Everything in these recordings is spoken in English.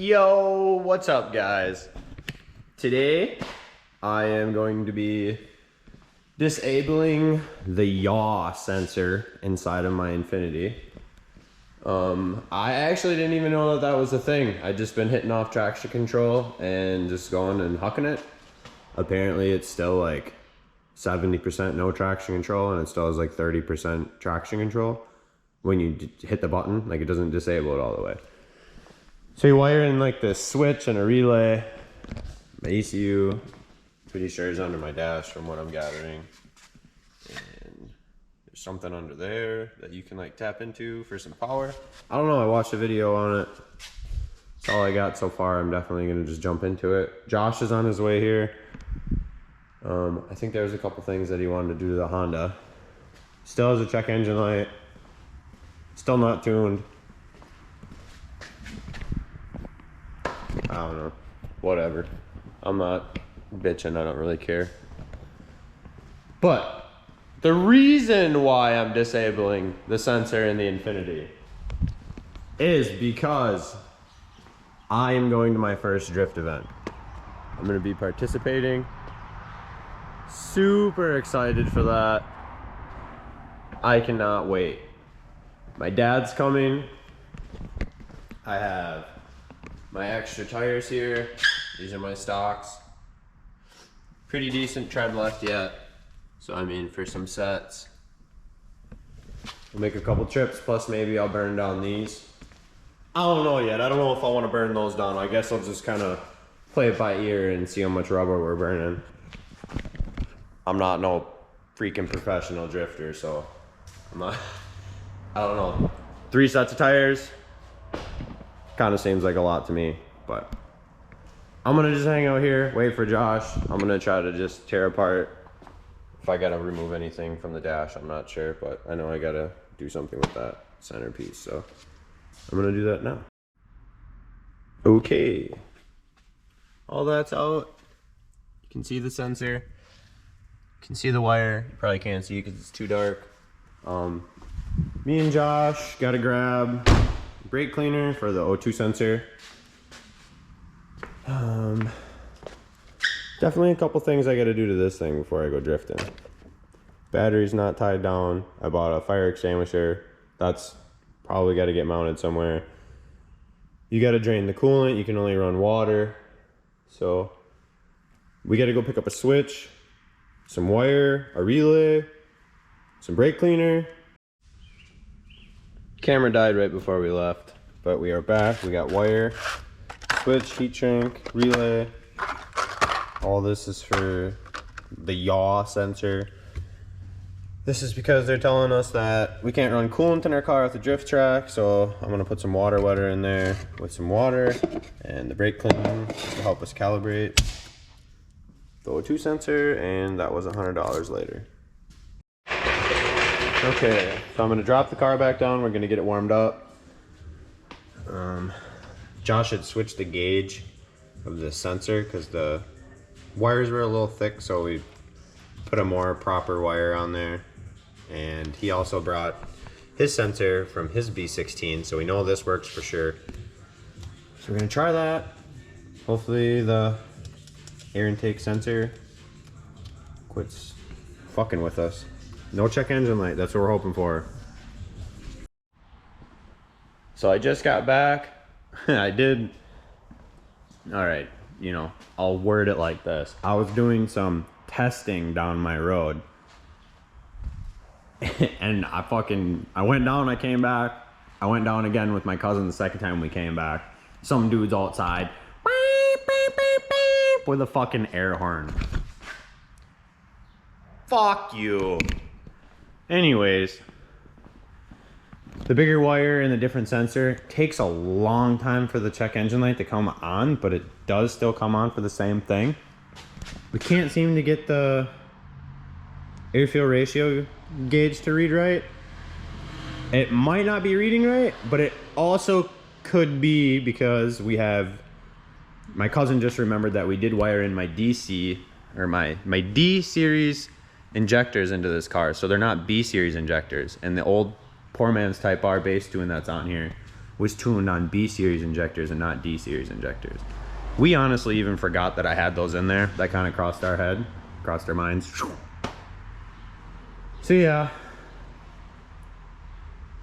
Yo, what's up guys? Today I am going to be disabling the yaw sensor inside of my Infiniti. I actually didn't even know that was a thing. I'd just been hitting off traction control and just going and hucking it. Apparently it's still like 70% no traction control and it still has like 30% traction control when you hit the button. Like it doesn't disable it all the way. So you wire in like this switch and a relay. My ECU, pretty sure is under my dash from what I'm gathering. And there's something under there that you can like tap into for some power. I don't know, I watched a video on it. That's all I got so far. I'm definitely gonna just jump into it. Josh is on his way here. I think there's a couple things that he wanted to do to the Honda. Still has a check engine light. Still not tuned. I don't know. Whatever. I'm not bitching. I don't really care. But the reason why I'm disabling the sensor in the Infiniti is because I am going to my first drift event. I'm going to be participating. Super excited for that. I cannot wait. My dad's coming. I have my extra tires here. These are my stocks. Pretty decent tread left yet. So I mean, for some sets. We'll make a couple trips, plus maybe I'll burn down these. I don't know yet. I don't know if I want to burn those down. I guess I'll just kind of play it by ear and see how much rubber we're burning. I'm not no freaking professional drifter, so I'm not, I don't know. 3 sets of tires. Kind of seems like a lot to me, but I'm gonna just hang out here, wait for Josh. I'm gonna try to just tear apart. If I gotta remove anything from the dash, I'm not sure, but I know I gotta do something with that centerpiece, so I'm gonna do that now. Okay, all that's out. You can see the sensor, you can see the wire. You probably can't see because it's too dark. Me and Josh gotta grab brake cleaner for the O2 sensor. Definitely a couple things I gotta do to this thing before I go drifting. Battery's not tied down. I bought a fire extinguisher. That's probably gotta get mounted somewhere. You gotta drain the coolant. You can only run water. So we gotta go pick up a switch, some wire, a relay, some brake cleaner. Camera died right before we left, but we are back. We got wire, switch, heat shrink, relay. All this is for the yaw sensor. This is because they're telling us that we can't run coolant in our car off the drift track, so I'm gonna put some water wetter in there with some water and the brake clean to help us calibrate the O2 sensor, and that was $100 later. Okay, so I'm gonna drop the car back down. We're gonna get it warmed up. Josh had switched the gauge of the sensor because the wires were a little thick, so we put a more proper wire on there. And he also brought his sensor from his B16, so we know this works for sure. So we're gonna try that. Hopefully the air intake sensor quits fucking with us. No check engine light, that's what we're hoping for. So I just got back. I did, all right, you know, I'll word it like this. I was doing some testing down my road. And I went down, I came back. I went down again with my cousin the second time we came back. Some dude's outside with a fucking air horn. Fuck you. Anyways, the bigger wire and the different sensor takes a long time for the check engine light to come on, but it does still come on for the same thing. We can't seem to get the air fuel ratio gauge to read right. It might not be reading right, but it also could be because we have, my cousin just remembered that we did wire in my DC, or my D series injectors into this car, so they're not B series injectors, and the old Poorman's Type R base tune that's on here was tuned on B series injectors and not D series injectors. We honestly even forgot that I had those in there. That kind of crossed our minds. So yeah,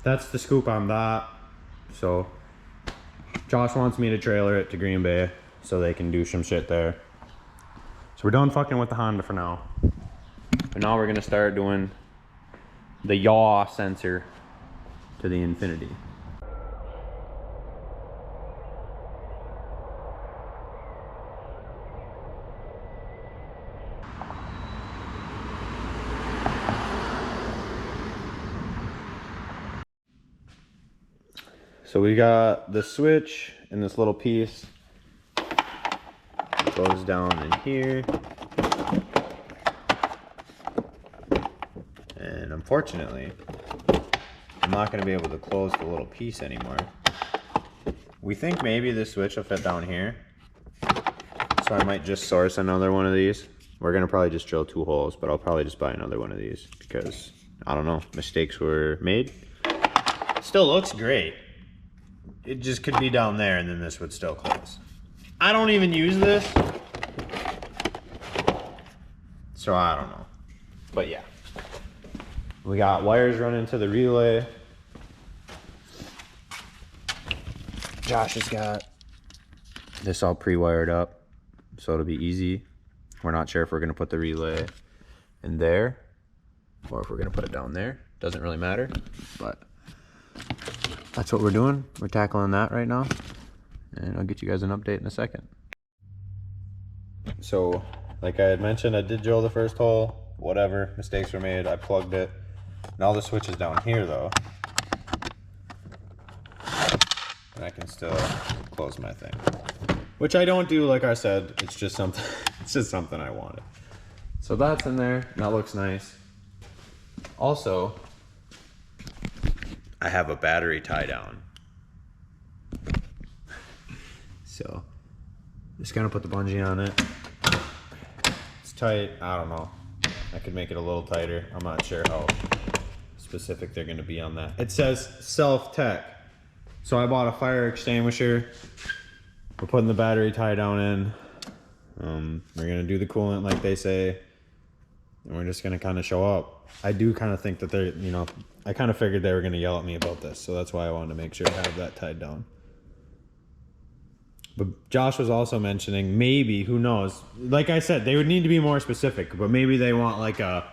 that's the scoop on that. So Josh wants me to trailer it to Green Bay so they can do some shit there. So we're done fucking with the Honda for now. But now we're gonna start doing the yaw sensor to the Infiniti. So we got the switch in this little piece. It goes down in here. And unfortunately, I'm not going to be able to close the little piece anymore. We think maybe this switch will fit down here. So I might just source another one of these. We're going to probably just drill 2 holes, but I'll probably just buy another one of these because, I don't know, mistakes were made. Still looks great. It just could be down there and then this would still close. I don't even use this. So I don't know. But yeah. We got wires running to the relay. Josh has got this all pre-wired up, so it'll be easy. We're not sure if we're gonna put the relay in there or if we're gonna put it down there. Doesn't really matter, but that's what we're doing. We're tackling that right now, and I'll get you guys an update in a second. So, like I had mentioned, I did drill the first hole. Whatever, mistakes were made. I plugged it. Now the switch is down here though, and I can still close my thing, which I don't do. Like I said, it's just something. It's just something I wanted. So that's in there. That looks nice. Also, I have a battery tie down. So just gonna put the bungee on it. It's tight. I don't know. I could make it a little tighter. I'm not sure how specific they're gonna be on that. It says self-tech. So I bought a fire extinguisher. We're putting the battery tie down in. We're gonna do the coolant like they say. And we're just gonna kind of show up. I do kind of think that they're, you know, I kind of figured they were gonna yell at me about this. So that's why I wanted to make sure I have that tied down. But Josh was also mentioning maybe, who knows? Like I said, they would need to be more specific, but maybe they want like an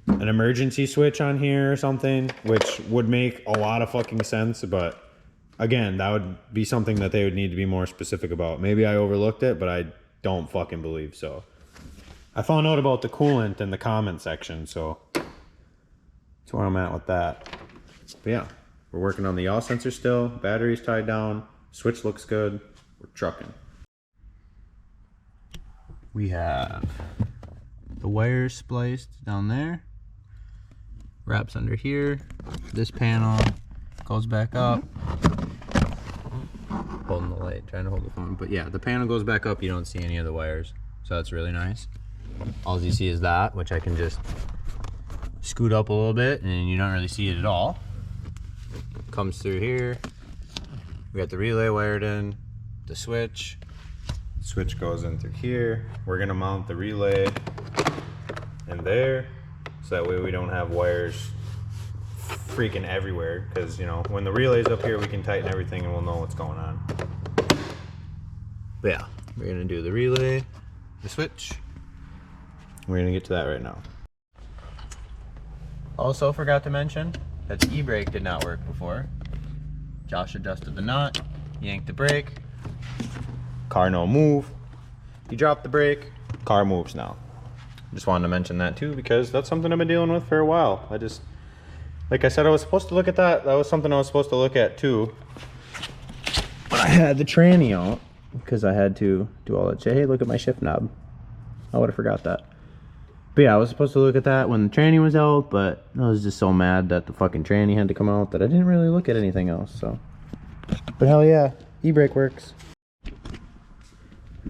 emergency switch on here or something, which would make a lot of fucking sense. But again, that would be something that they would need to be more specific about. Maybe I overlooked it, but I don't fucking believe so. I found out about the coolant in the comment section, so that's where I'm at with that. But yeah, we're working on the yaw sensor still. Battery's tied down. Switch looks good. We're trucking. We have the wires spliced down there. Wraps under here. This panel goes back up. Holding the light, trying to hold the phone. But yeah, the panel goes back up. You don't see any of the wires. So that's really nice. All you see is that, which I can just scoot up a little bit and you don't really see it at all. Comes through here. We got the relay wired in, the switch. Switch goes in through here. We're gonna mount the relay in there, so that way we don't have wires freaking everywhere. Because, you know, when the relay's up here, we can tighten everything and we'll know what's going on. But yeah, we're gonna do the relay, the switch. We're gonna get to that right now. Also forgot to mention that the e-brake did not work before. Josh adjusted the nut, yanked the brake, car no move. He dropped the brake, car moves now. Just wanted to mention that too, because that's something I've been dealing with for a while. Like I said, I was supposed to look at that. That was something I was supposed to look at too. But I had the tranny out because I had to do all that shit. Hey, look at my shift knob. I would have forgot that. But yeah, I was supposed to look at that when the tranny was out, but I was just so mad that the fucking tranny had to come out that I didn't really look at anything else, so. But hell yeah, e-brake works.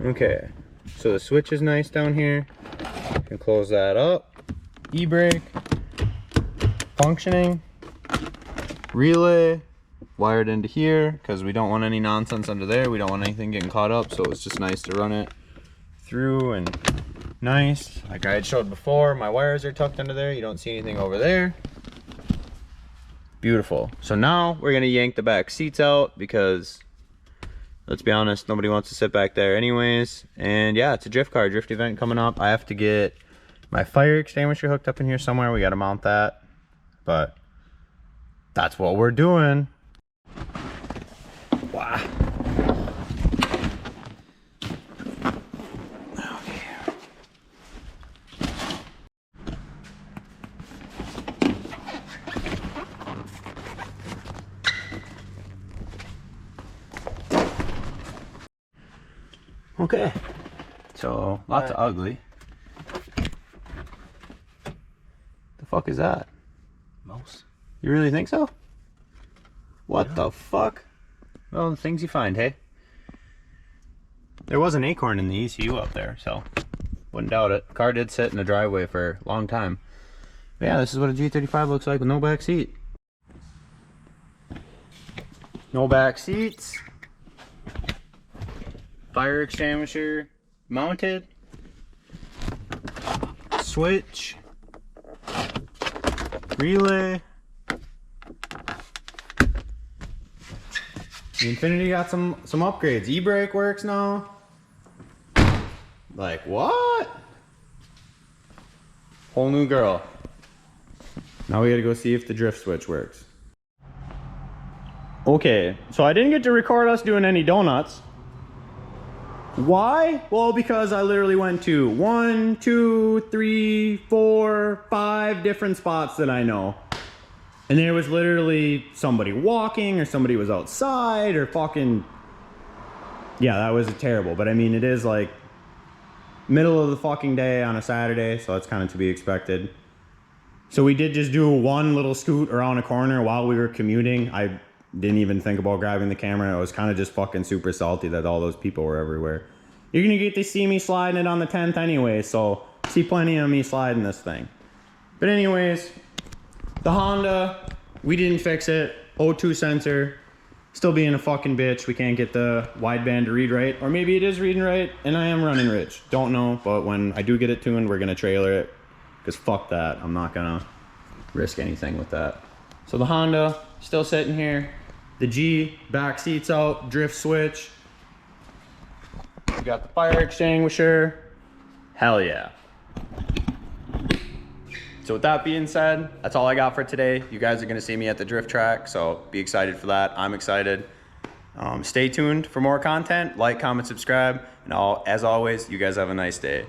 Okay, so the switch is nice down here. You can close that up. E-brake, functioning, relay, wired into here because we don't want any nonsense under there. We don't want anything getting caught up, so it's just nice to run it through and nice. Like I had showed before, my wires are tucked under there. You don't see anything over there. Beautiful. So now we're gonna yank the back seats out because let's be honest, nobody wants to sit back there anyways. And yeah, it's a drift car, drift event coming up. I have to get my fire extinguisher hooked up in here somewhere. We gotta mount that, but that's what we're doing. Wow. Okay, so lots of ugly. The fuck is that? Mouse. You really think so? What the fuck? Well, the things you find, hey? There was an acorn in the ECU up there, so wouldn't doubt it. Car did sit in the driveway for a long time. But yeah, this is what a G35 looks like with no back seat. No back seats. Fire extinguisher mounted. Switch. Relay. The Infiniti got some upgrades. E-brake works now. Like what? Whole new girl. Now we gotta go see if the drift switch works. Okay, so I didn't get to record us doing any donuts. Why? Well, because I literally went to 1, 2, 3, 4, 5 different spots that I know. And there was literally somebody walking or somebody was outside or fucking... Yeah, that was terrible. But I mean, it is like middle of the fucking day on a Saturday, so that's kind of to be expected. So we did just do one little scoot around a corner while we were commuting. I didn't even think about grabbing the camera. I was kind of just fucking super salty that all those people were everywhere. You're gonna get to see me sliding it on the 10th anyway, so see plenty of me sliding this thing. But anyways, the Honda, we didn't fix it. O2 sensor, still being a fucking bitch. We can't get the wideband to read right. Or maybe it is reading right, and I am running rich. Don't know, but when I do get it tuned, we're gonna trailer it. Because fuck that, I'm not gonna risk anything with that. So the Honda, still sitting here. The G, back seats out, drift switch. We got the fire extinguisher. Hell yeah. So with that being said, that's all I got for today. You guys are gonna see me at the drift track, so be excited for that. I'm excited. Stay tuned for more content. Like, comment, subscribe, and as always, you guys have a nice day.